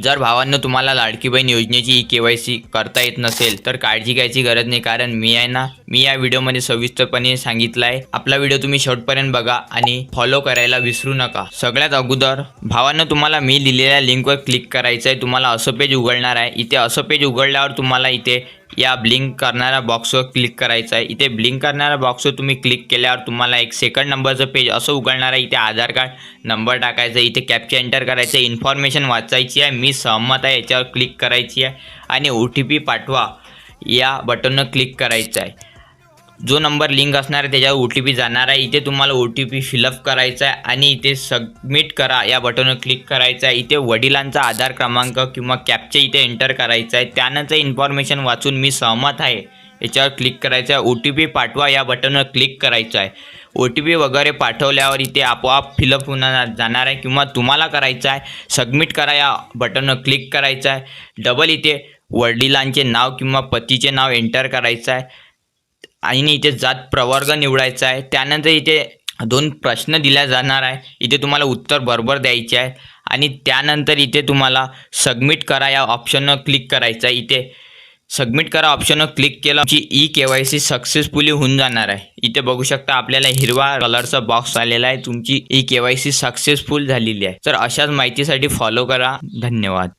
जर भावांनो तुम्हाला लाडकी बहीण योजनेची KYC करता येत नसेल तर काळजी घ्यायची गरज नाही, कारण मी या व्हिडिओमध्ये सविस्तरपणे सांगितलं आहे। आपला व्हिडिओ तुम्ही शेवटपर्यंत बघा आणि फॉलो करायला विसरू नका। सगळ्यात अगोदर भावांनो तुम्हाला मी दिलेल्या लिंकवर क्लिक करायचं आहे। तुम्हाला असं पेज उघडणार आहे। इथे असं पेज उघडल्यावर तुम्हाला इथे या ब्लिंक करणाऱ्या बॉक्सवर क्लिक करायचं आहे। इथे ब्लिंक करणाऱ्या बॉक्सवर तुम्ही क्लिक केल्यावर तुम्हाला एक सेकंड नंबरचं पेज असं उघडणार आहे। इथे आधार कार्ड नंबर टाकायचा आहे, इथे कॅप्चा एंटर करायचं आहे, इन्फॉर्मेशन वाचायची आहे, मी सहमत आहे याच्यावर क्लिक करायची आहे आणि OTP पाठवा या बटनवर क्लिक करायचं आहे। जो नंबर लिंक असणार आहे त्याच्यावर OTP जाणार आहे। इथे तुम्हाला OTP फिलअप करायचा आहे आणि इथे सबमिट करा या बटनवर क्लिक करायचं आहे। इथे वडिलांचा आधार क्रमांक किंवा कॅप्चा इथे एंटर करायचा आहे। त्यानंतर इन्फॉर्मेशन वाचून मी सहमत आहे याच्यावर क्लिक करायचं आहे। OTP पाठवा या बटनवर क्लिक करायचं आहे। OTP वगैरे पाठवल्यावर इथे आपोआप फिलअप होऊन जाणार आहे किंवा तुम्हाला करायचं आहे सबमिट करा या बटनवर क्लिक करायचं आहे। डबल इथे वडिलांचे नाव किंवा पतीचे नाव एंटर करायचं आहे आणि इथे जात प्रवर्ग निवडायचा आहे। त्यानंतर इथे 2 प्रश्न दिल्या जाणार आहे, इथे तुम्हाला उत्तर बरोबर द्यायचे आहे आणि त्यानंतर इथे तुम्हाला सबमिट करा या ऑप्शनवर क्लिक करायचं आहे। इथे सबमिट करा ऑप्शनवर क्लिक केलं की KYC सक्सेसफुली होऊन जाणार आहे। इथे बघू शकता आपल्याला हिरवा कलरचा बॉक्स आलेला आहे, तुमची KYC सक्सेसफुल झालेली आहे। तर अशाच माहितीसाठी फॉलो करा। धन्यवाद।